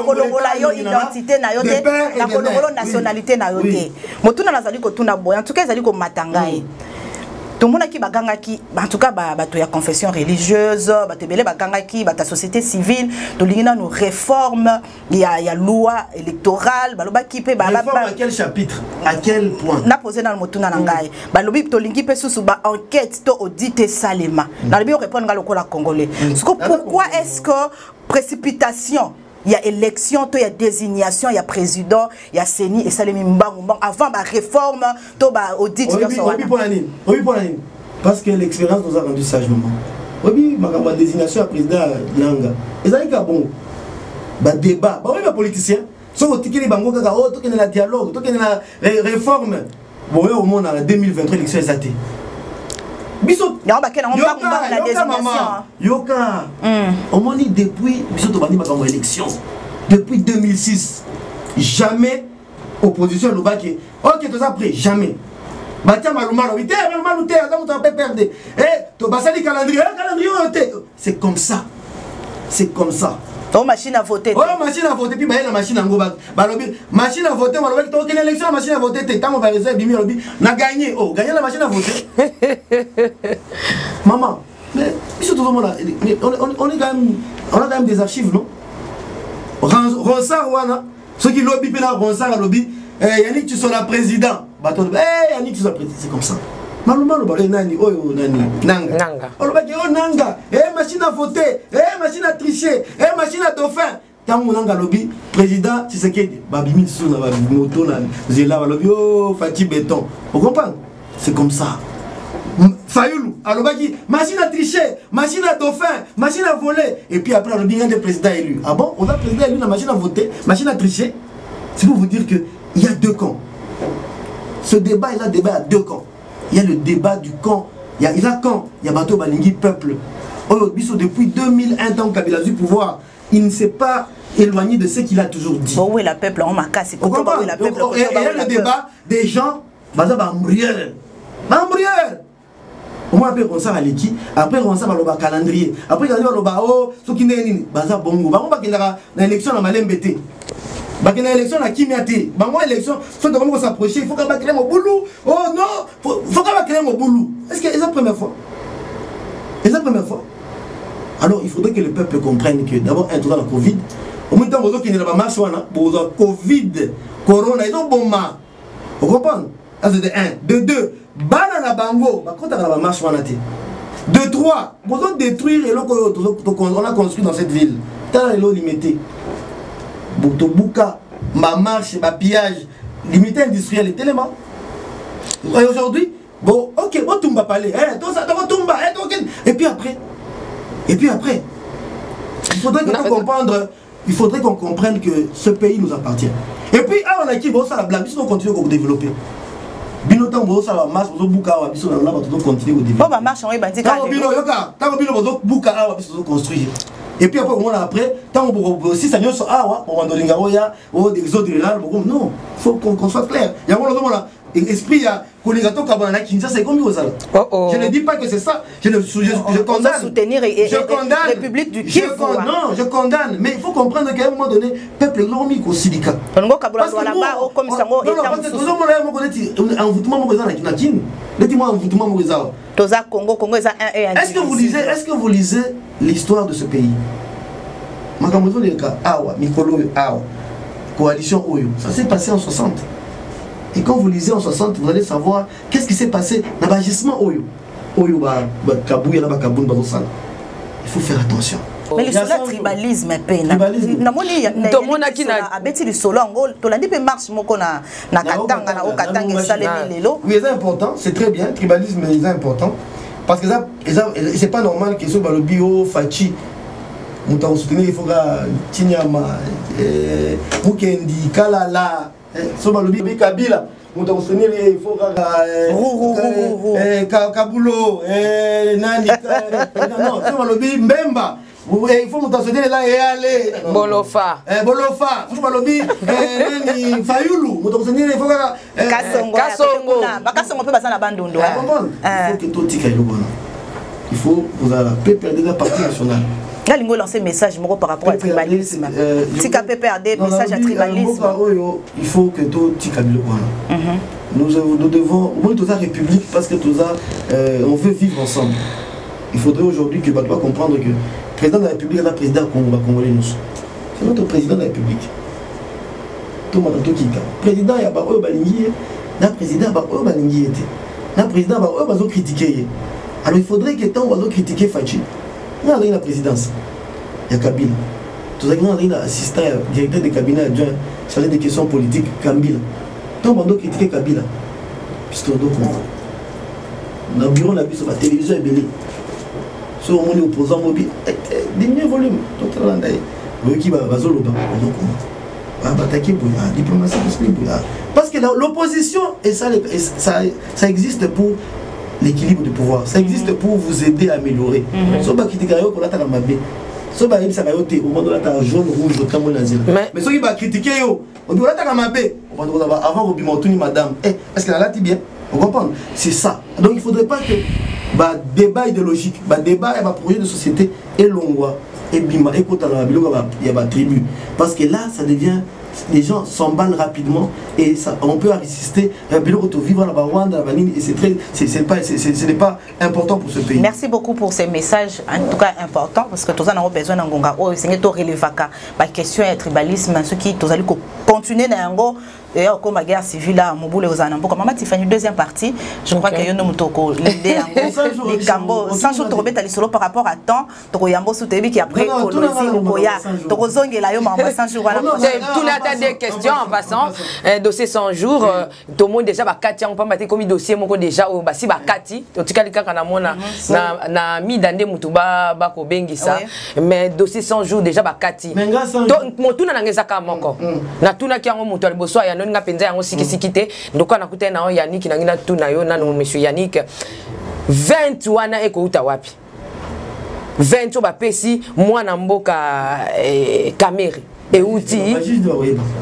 kolongola yo identité na yo te na kolongola nationalité na yo te motuna nazali kotuna boya en tout cas ezali ko matangai tout le monde qui baganga qui en tout cas bato ya confession religieuse bato belé baganga qui bata société civile to lingina nous réforme il y a loi électorale baloba qui pe bala réforme à quel chapitre à quel point na posé dans le motuna nangai balobi to lingi pe susu ba enquête to auditer salema na lobi répondre nga lokola congolais pourquoi est-ce que précipitation il y a élection, il y a désignation, il y a président, il y a CENI et ça les mbang avant la réforme, tout ba audit. Oui, parce que l'expérience nous a rendu sagement. Oui, ma désignation à président Nanga. Et ça, c'est bon. Débat. Oui, les politiciens. Si vous avez un dialogue, une réforme. Bon, au monde en 2023, l'élection est zatée. Bisous. Yoka. Au moins, depuis l'élection, depuis 2006, jamais opposition à l'Obaki. Ok, tout ça après, jamais. C'est comme ça. C'est comme ça. Oh, machine à voter. Oh, machine à voter. Puis, la machine à voter. Machine à voter. Quelle élection, la machine à voter. Tant on va réserver, on a gagné. Oh, gagné la machine à voter. Maman, mais on est quand même, on a quand même des archives, non? Ronsard, ceux qui lobby, Ronsard lobby. Yannick, tu seras président. Yannick, tu seras président. C'est comme ça. Maluma lo balé nani oyo nani nanga. Olo baki o nanga. Machine à voter, machine à tricher, machine à dauphin. Tant mon nanga lobby président Tshisekedi babimi sous na moto na zela lobby oh Fati béton. Vous comprenez? C'est comme ça. Fayoulou, alors baki machine à tricher, machine à dauphin, machine à voler et puis après le bien des présidents élus. Ah bon, on a président élu la machine à voter, machine à tricher. C'est pour vous dire que il y a deux camps. Ce débat, il y a débat à deux camps. Il y a le débat du camp. Il y a camp. Il y a Bato Balingi, peuple. Depuis 2001, tant Kabila a du pouvoir, il ne s'est pas éloigné de ce qu'il a toujours dit. Bon, oui, la peuple, on m'a cassé. Il y a le débat des gens. On m'a appelé Ronsard à l'équipe. Après Ronsard, on va calendrier. Après, on va ce qui n'est pas bon. On va l'élection dans Malembete. Parce que l'élection a qui m'attire. Bah moi élection, faut comment s'approcher, il faut qu'on va créer mon boulot. Oh non, faut qu'on va créer mon boulot. Est-ce que c'est la première fois? C'est la première fois. Alors il faudrait que le peuple comprenne que d'abord un tour dans la Covid, au moins temps vous qui n'est pas marche pour Covid, Corona, ils ont bon ma. Vous comprenez? Ça c'est de 1, de 2, banana bango, bah quand on a la marche de 3, vous devez détruire et on a construit dans cette ville. T'as l'eau limitée. Botobuka, ma marche, ma pillage, limité industriel et tellement. Et aujourd'hui, bon, ok, bon, Tumba parler, Tumba, et puis après, il faudrait qu'on comprenne que ce pays nous appartient. Et puis, on a qui, bon, ça la blague, si on continue à développer. Binotan, bon, ça va marche, on bouka, on va continuer à développer. Bon, ma marche, on va dire qu'on construire. Et puis après, tant si ça n'y a pas des autres non, il faut qu'on soit clair. Il y a un esprit à c'est comme je ne dis pas que c'est ça. Je condamne. Soutenir la République du Kivu. Non, je condamne. Mais il faut comprendre qu'à un moment donné, le peuple est l'homme au Silika. Parce est-ce que vous lisez l'histoire de ce pays? Coalition Oyo, ça s'est passé en 60. Et quand vous lisez en 60, vous allez savoir qu'est-ce qui s'est passé dans l'agissement Oyo. Il faut faire attention. Mais le tribalisme est peine. Oui, c'est important, c'est très bien. Tribalisme est important. Parce que c'est pas normal que ce soit le bio, Fachi, nous t'avons soutenu, il faut que Tinyama, Mukendi, Kalala, Soba le bio, Kabila, nous t'avons soutenu, il faut que Kabulo, Nani, non, Soba le bio, Mbemba. Il faut que nous là et aller. Bolofa. Bolofa. Il faut que Fayoulou. Il faut que Kassongo. Kassongo peut passer la bande. Il faut que tout tika le bon. Il faut que vous ayez perdu la partie nationale. Là, il faut lancer un message par rapport au tribalisme. Tika peut perdre message à tribalisme. Il faut que tout tika le bon. Nous devons, nous tous la République parce que tous on veut vivre ensemble. Il faudrait aujourd'hui que Batouba comprendre que le président de la République est le président congolais. C'est notre président de la République. Tout le monde a président, il y a un Balingi, le président, il y a un président, il y a critiquer. Alors il faudrait que tant on va critiquer Fachi, il y a la présidence. Il y a Kabila. Tout ça, il y a assistant, directeur de cabinet adjoint, chargé des questions politiques, Kabila. Tant on va critiquer Kabila. Puisqu'on doit comprendre. Dans le bureau, on a vu sur la télévision, so on est opposant mobile diminuer volume tout là ndaye qui va bazoloba attaquer pour la diplomatie parce que l'opposition et ça existe pour l'équilibre du pouvoir, ça existe pour vous aider à améliorer. So ba critiquer yo ko la ta mabe. So ba yebisa yo te au moment la ta jaune rouge au tambo na zela. Mais so qui va critiquer yo, on doit la ta mabe. On va avant au bimentuni madame. Est-ce qu'elle a lati bien? Vous comprenez? C'est ça. Donc il faudrait pas que ba débat idéologique, ba débat et ba projet de société et longwa et bima et kota na biloko il y a ba tribu parce que là ça devient les gens s'emballent rapidement et ça, on peut résister vivre la Rwanda et ce n'est pas important pour ce pays. Merci beaucoup pour ces messages en tout cas importants parce que tous avons besoin d'un gonga oh c'est to relevaka la question est tribalisme ce qui tous allez continuer dans et comme la guerre civile là mobule aux anamboka maman Tiffany deuxième partie je crois que yo no mutoko l'idée en les cambo sans jour to remettre solo par rapport à temps to yambo soutebi qui après coloniser au boya to kozongela yo maman sans jour voilà tout là des questions en passant dossier 100 jours tout le monde déjà ba kati on pas maté comme dossier moko déjà au basi ba kati to tikali kaka na mona na mi dande mutuba ba ko bengisa mais dossier 100 jours déjà ba kati to motuna na ngeza ka moko na tuna ki yango mutu aliboso ya nga penza yango sikite ndoko na kuta na Yannick na ngina tuna yo na monsieur Yannick 20 wana eko uta wapi 20 ba pesi mwana mboka Kamere et outil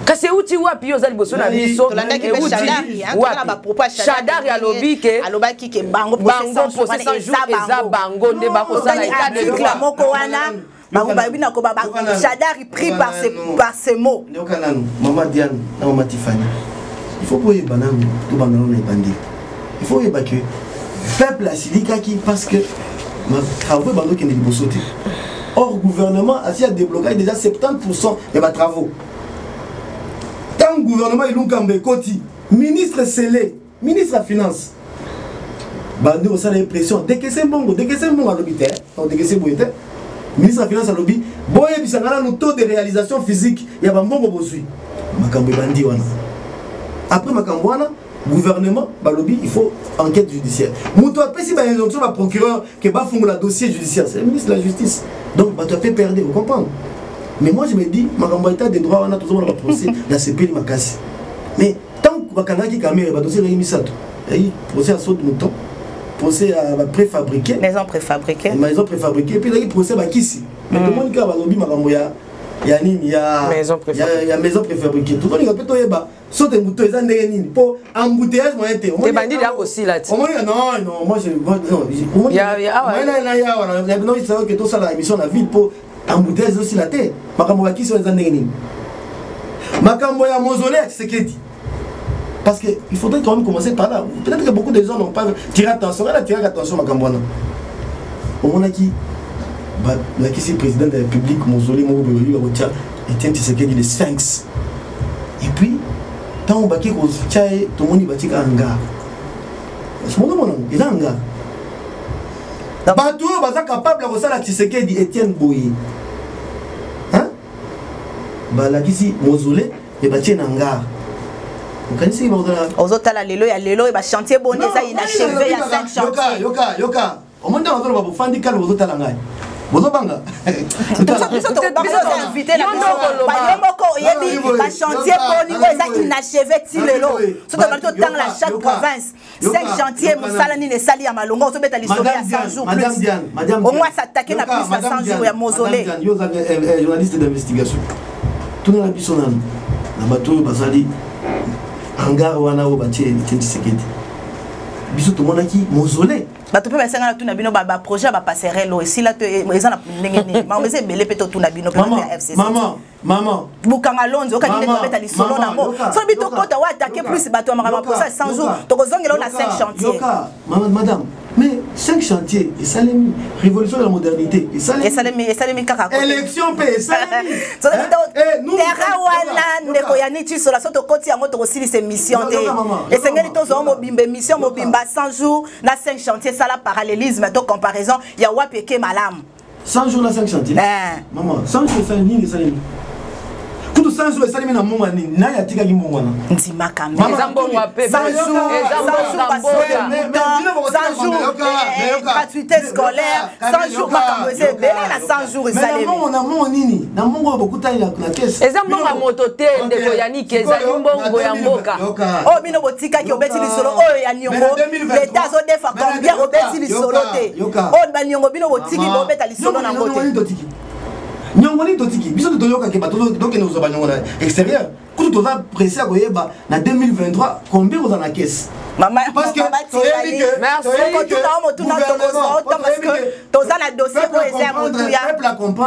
kasi outil wapi yo zali boso na biso Shadari alobi ke alobaki ke bango possession jour eza bango nde bakosala état de droit moko wana Shadari pris par ces mots. Maman Diane, Maman Tiffany. Il faut pas y banane tout banane na bandi. Il faut y que peuple a silika qui parce que ma travaux bando qui ne peut sauter. Or gouvernement a débloqué déjà 70% de mes travaux. Tant que gouvernement il l'ont koti, ministre scellé, ministre de finance. Bando ça l'impression dès que c'est bon à l'hôpital, dès que c'est bon ministre de la finance a lobby boye bisangana no taux de réalisation physique ya bambongo bozui makambo bandi wana après makambo wana gouvernement ba lobby il faut enquête judiciaire muto apesi ba injonction ba procureur que ba fungula dossier judiciaire c'est le ministre de la justice donc ba to peut perdre vous comprenez mais moi je me dis makambo état de droit wana toujours ba procès na CPI makasi mais tant que ba kanaki caméra ba dossier rémi sato et procès à saut de mouton procès à préfabriqué maison préfabriquée et puis il procès à Kissi mais tout le monde qui a lobby makambo ya nini ya maison préfabriquée tout le monde peut to yeba saute muto eza ndenge nini po embouteillage moyen te te bandi là aussi là non moi je non ya non il savait que tout ça la émission la ville pour embouteillage aussi la terre makambo ya Kissi eza ndenge nini makambo ya mausolée Tshisekedi. Parce qu'il faudrait quand même commencer par là. Peut-être que beaucoup de gens n'ont pas tiré attention. Elle a tiré attention à Makambouana. Au moment qui est président de la République, Mausolée, Etienne Tshisekedi, le Sphinx. Et puis, quand on bâtit au Tchaï, tout le monde bâtit un hangar. Ce moment-là, il a un hangar. Bateau, il est capable de faire Tshisekedi, Etienne Boye. Hein? Là, ici, Mausolée, il bâtit un hangar. Aux autres, il y a l'élo, il y a chantier bonnet, ça il a achevé, il y a 5 chantiers. Yoka, au monde on va vous faire des calmes aux autres langues. Vous avez invité la chantier bonnet, ça inachevé, l'élo. Surtout dans la chaque province, 5 chantiers, Moussalani les sali à Malongo, on se met à l'histoire à 100 jours plus. Au moins s'attaquer à plus de 100 jours, il y a mausolée. Vous avez journaliste d'investigation. Tout le monde a pu son âme. La bateau, Basali. Hangar wana o batie Tshisekedi biso to mona ki mausolée bato pe basenga na tuna bino ba projet ba passerelle aussi là eza na ndenge ni ma mese belé pe to tuna bino pe na FCC maman bukanga lonzo okaki ne tobeta lisolo nango so bito kota wa attaquer plus bato ma projet 100 jours to kozongela na 5 chantiers madame mais 5 chantiers et salemi révolution de la modernité et salemi kaka élection pe salemi terra wana ndeko ya niti sur la soto koti yango to kosili ces mission te et sengeli to zo mobimbe mission mobimba 100 jours na 5 chantiers ça la parallélisme to comparaison ya wapeke malam 100 jours na 5 chantiers maman 100 jours salemi salemi tout kutu 100 jours esalemi na mbongo nini na ya tika ki mbongo wana ndima kamera ezambongo ape 100 jours gratuité scolaire 100 jours makambo ezebele na 100 jours esalemi na mbongo nini na mbongo bokutani na kese ezambongo ya moto te ndeko yaniki ezali mbongo ya mboka oh bino botikaki obeti lisolo oyo ya niongo l'État azodefa combien obeti lisolo te oh baniongo bino botiki bobeta lisolo na ngote nyongo ni totiki biso toyoka ke bato donc nous avons nyongo extérieur kutu toza pressé à koyeba na 2023 combien vous en a caisse maman parce que merci toza na dossier pour eza motuya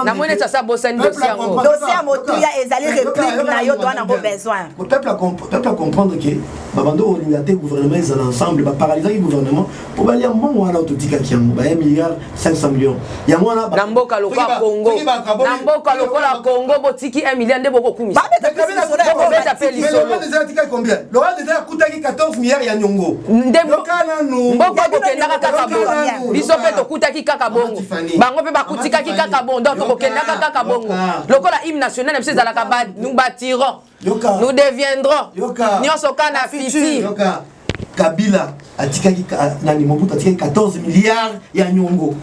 na mone ça bosani dossier yango dossier motuya ezali réplique na yo toana bo besoin le peuple a comprendre que babando olinga te gouvernement ils ensemble ba paralyser le gouvernement pour balia mbongo wana ototika kiango ba 1 milliard 500 millions ya mwana na mboka lokola Congo na mboka lokola Congo botiki 1 milliard nde boko kumisa le roi déjà coûtaki 14 milliards ya nyongo mboka bokendaka kaka bongo biso pe tokutaki kaka bongo bango pe bakutikaki kaka bongo donc tokokendaka kaka bongo lokola hymne national mse ezalaka nous bâtirons nous deviendrons nyonso kana fiti Kabila atikaki nani Mobutu atikaki 14 milliards ya nyongo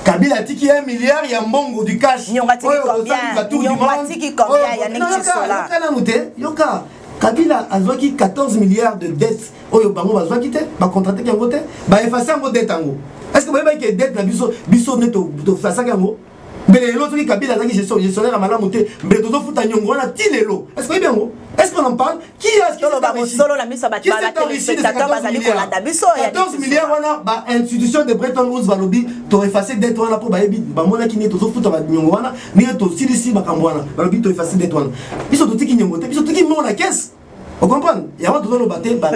Kabila atiki 1 milliard ya mbongo du cash nyonga tiki combien ya nexi sola yoka Kabila azwaki 14 milliards de dettes oyo bango bazwaki te ba contracté yango te ba effacer yango dette yango est-ce que boyeba ke dette na biso neto to fasa yango mbele l'autre qui Kabila azaki gestionnaire malamu te mbele tozo futa nyongo na tilelo est-ce que bien ngo est-ce qu'on en parle qui est-ce qui solo la miso batba la téléspectateur bazali kolanda biso ya 14 milliards wana ba institution de Bretton Woods balobi to effacer dette wana po ba yebi ba mona ki ni tozo futa ba nyongo wana ni to silisi makambo wana balobi to effacer dette wana biso to tiki nyongo te biso tiki mo na caisse. Vous comprenez? Il y a un autre bâtiment,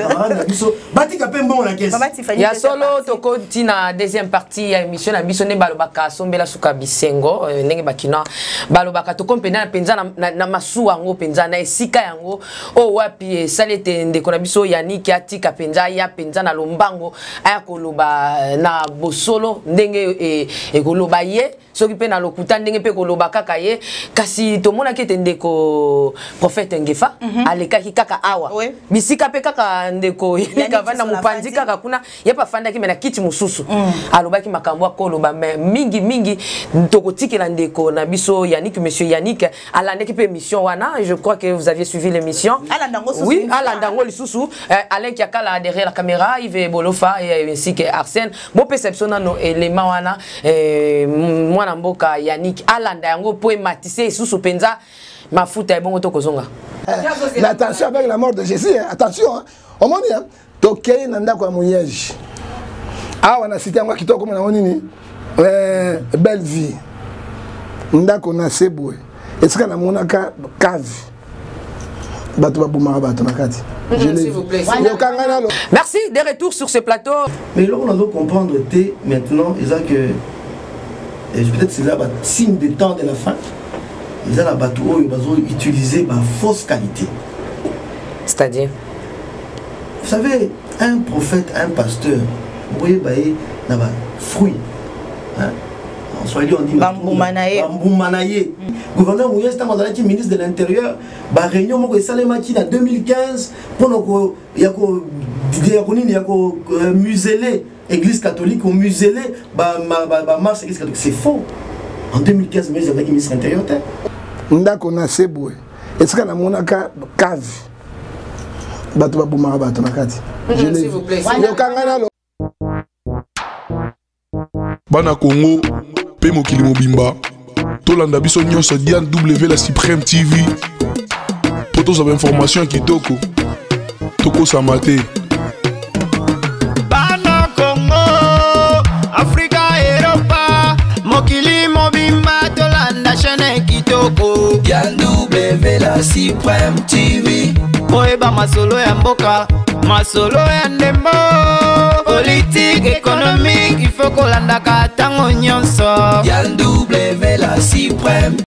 il y a solo toko tina deuxième partie ya émission na biso ne balobaka sombela suka bisengo ndenge bakina balobaka to kompena penza na masu yango penza na esika yango o wapi salete ndeko na biso Yannick atika penza ya penza na lombango aya koloba na bosolo ndenge ekoloba ye soki pe na lokuta ndenge pe koloba kaka ye kasi tomona kete ndeko prophète Ngefa alekaki kaka awa bisika pe kaka ndeko yeka vanda mupanzi kaka kuna yepa fanda ki mena kiti mususu alobaki makambo akoloba mingi tokotikela ndeko na biso Yannick monsieur Yannick alande ki pe émission wana je crois que vous aviez suivi l'émission oui alandango lisusu Alain Kiakala derrière la caméra Yves Bolofa et ainsi que Arsène bon perception no élément wana mwana mboka Yannick alanda yango po matisse isusu penza mafuta ebongo tokozonga. Attention avec la mort de Jésus, attention, au monde, tokei nanda kwa mouyeji. Ah, on a cité un qui comme on a dit, belle vie. Ndako na seboué. Est-ce que na monaka cave? S'il vous plaît. Merci, des retours sur ce plateau. Mais là, on doit comprendre maintenant, que peut-être c'est là un signe de temps de la fin. Ils ont utilisé ma fausse qualité. C'est-à-dire? Vous savez, un prophète, un pasteur, vous voyez, il y a des fruits. En Swahili, on dit Bamboumanaye. Gouverneur Mouyes, c'est ministre de l'Intérieur. La réunion en 2015 pour museler l'église catholique, museler la marche l'église catholique. C'est faux. En 2015, mais j'avais ministre de l'Intérieur. Ndako na seboué. Est-ce que na monaka cave? Bato ba boumara bato na kati. S'il vous plaît. Bana Congo, pe mokili mobimba. Tolanda biso nyonso Diane W la Supreme TV. Pour tous les informations qui toko. Toko samate. Bana Congo, Africa, Europa, mokili mobimba. Tolanda chaîne kitoko Diane W la Supreme TV. Moeba masolo ya mboka, masolo ya ndembo, politique, économique, il faut kolanda kati.